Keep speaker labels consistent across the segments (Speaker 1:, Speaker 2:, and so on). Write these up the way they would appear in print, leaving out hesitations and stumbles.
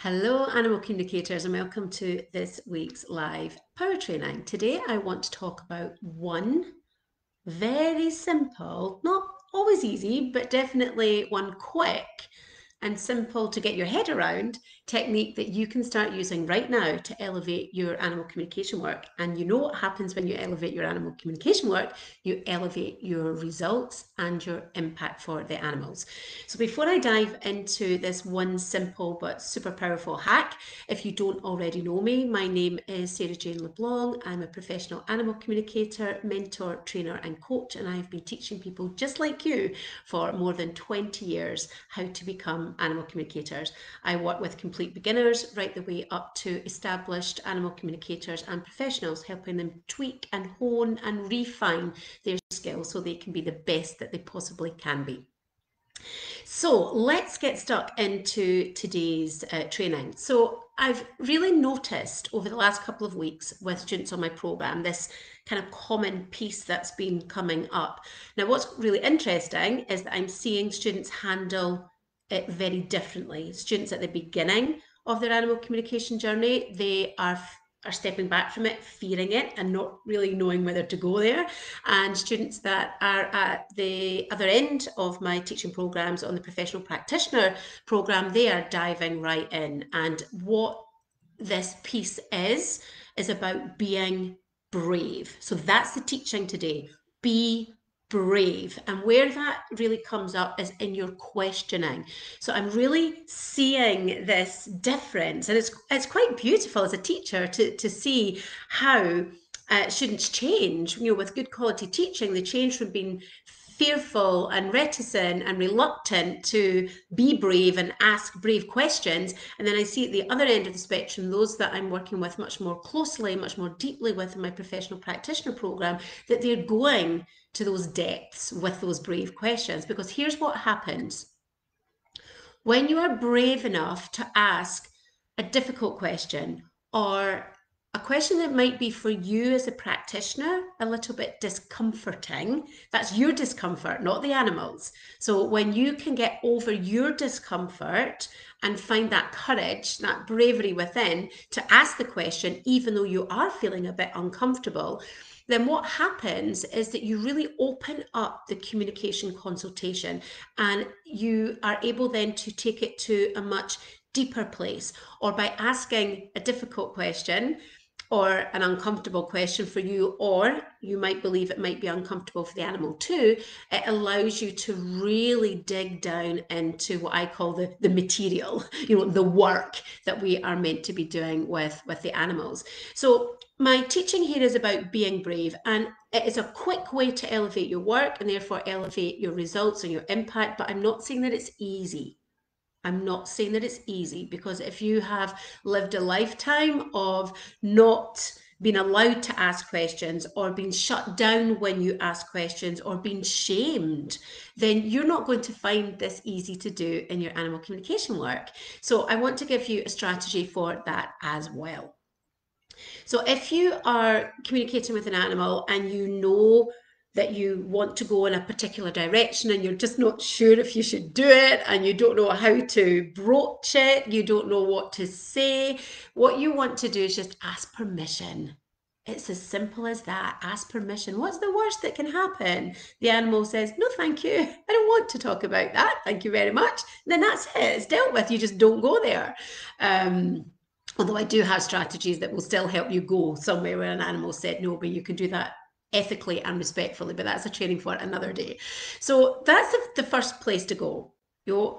Speaker 1: Hello, animal communicators, and welcome to this week's live power training. Today, I want to talk about one very simple, not always easy, but definitely one quick and simple to get your head around technique that you can start using right now to elevate your animal communication work. And you know what happens when you elevate your animal communication work? You elevate your results and your impact for the animals. So before I dive into this one simple but super powerful hack, if you don't already know me, my name is Sarah Jane LeBlanc. I'm a professional animal communicator, mentor, trainer, and coach, and I've been teaching people just like you for more than 20 years how to become animal communicators. I work with complete beginners right the way up to established animal communicators and professionals, helping them tweak and hone and refine their skills so they can be the best that they possibly can be. So let's get stuck into today's training. So I've really noticed over the last couple of weeks with students on my program this kind of common piece that's been coming up. Now, what's really interesting is that I'm seeing students handle it very differently. Students at the beginning of their animal communication journey, they are stepping back from it, fearing it, and not really knowing whether to go there. And students that are at the other end of my teaching programs on the professional practitioner program, they are diving right in. And what this piece is about being brave. So that's the teaching today. Be brave. And where that really comes up is in your questioning. So I'm really seeing this difference, and it's quite beautiful as a teacher to see how students change. You know, with good quality teaching, they change from being fearful and reticent and reluctant to be brave and ask brave questions. And then I see at the other end of the spectrum, those that I'm working with much more closely, much more deeply with in my professional practitioner program, that they're going to those depths with those brave questions. Because here's what happens. When you are brave enough to ask a difficult question or a question that might be for you as a practitioner a little bit discomforting, that's your discomfort, not the animals. So when you can get over your discomfort and find that courage, that bravery within to ask the question, even though you are feeling a bit uncomfortable, then what happens is that you really open up the communication consultation and you are able then to take it to a much deeper place, or by asking a difficult question or an uncomfortable question for you, or you might believe it might be uncomfortable for the animal too, it allows you to really dig down into what I call the material, you know, the work that we are meant to be doing with the animals. So my teaching here is about being brave, and it is a quick way to elevate your work and therefore elevate your results and your impact, but I'm not saying that it's easy. I'm not saying that it's easy, because if you have lived a lifetime of not being allowed to ask questions, or being shut down when you ask questions, or being shamed, then you're not going to find this easy to do in your animal communication work. So I want to give you a strategy for that as well. So if you are communicating with an animal and you know that you want to go in a particular direction and you're just not sure if you should do it, and you don't know how to broach it, you don't know what to say, what you want to do is just ask permission. It's as simple as that. Ask permission. What's the worst that can happen? The animal says, no, thank you. I don't want to talk about that. Thank you very much. And then that's it. It's dealt with. You just don't go there. Although I do have strategies that will still help you go somewhere where an animal said no, but you can do that ethically and respectfully, but that's a training for another day. So that's the first place to go. You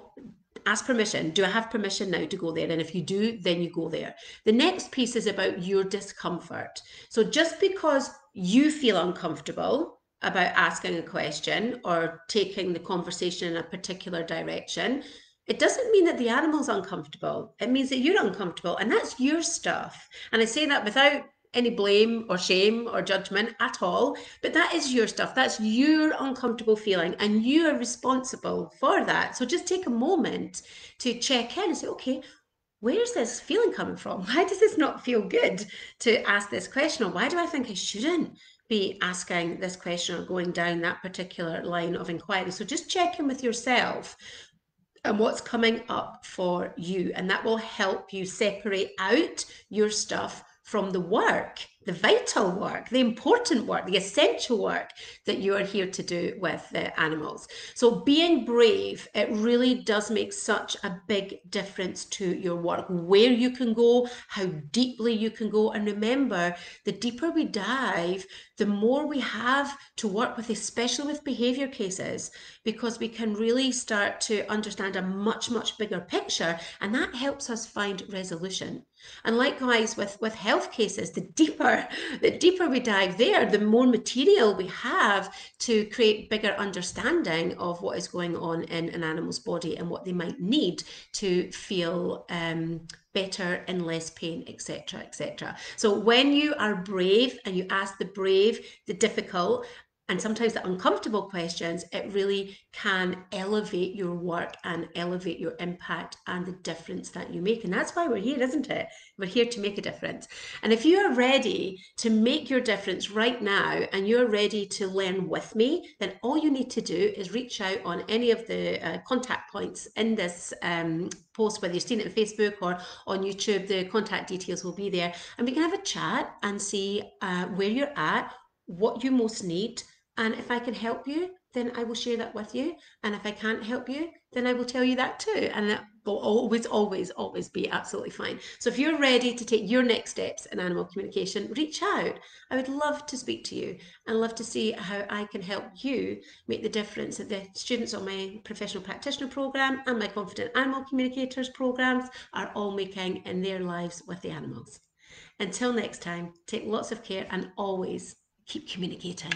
Speaker 1: ask permission. Do I have permission now to go there? And if you do, then you go there. The next piece is about your discomfort. So just because you feel uncomfortable about asking a question or taking the conversation in a particular direction, it doesn't mean that the animal's uncomfortable. It means that you're uncomfortable, and that's your stuff. And I say that without any blame or shame or judgment at all, but that is your stuff. That's your uncomfortable feeling, and you are responsible for that. So just take a moment to check in and say, okay, where's this feeling coming from? Why does this not feel good to ask this question? Or why do I think I shouldn't be asking this question or going down that particular line of inquiry? So just check in with yourself. and what's coming up for you. And that will help you separate out your stuff from the work, the vital work, the important work, the essential work that you are here to do with the animals. So being brave, it really does make such a big difference to your work, where you can go, how deeply you can go. And remember, the deeper we dive, the more we have to work with, especially with behavior cases, because we can really start to understand a much, much bigger picture, and that helps us find resolution. And likewise with health cases, the deeper we dive there, the more material we have to create bigger understanding of what is going on in an animal's body and what they might need to feel better and less pain, etc., etc. So when you are brave and you ask the brave, the difficult, and sometimes the uncomfortable questions, it really can elevate your work and elevate your impact and the difference that you make. And that's why we're here, isn't it? We're here to make a difference. And if you are ready to make your difference right now and you're ready to learn with me, then all you need to do is reach out on any of the contact points in this post, whether you've seen it on Facebook or on YouTube. The contact details will be there, and we can have a chat and see where you're at, what you most need, and if I can help you, then I will share that with you. And if I can't help you, then I will tell you that too. And it will always, always, always be absolutely fine. So if you're ready to take your next steps in animal communication, reach out. I would love to speak to you and love to see how I can help you make the difference that the students on my professional practitioner program and my confident animal communicators programs are all making in their lives with the animals. Until next time, take lots of care and always keep communicating.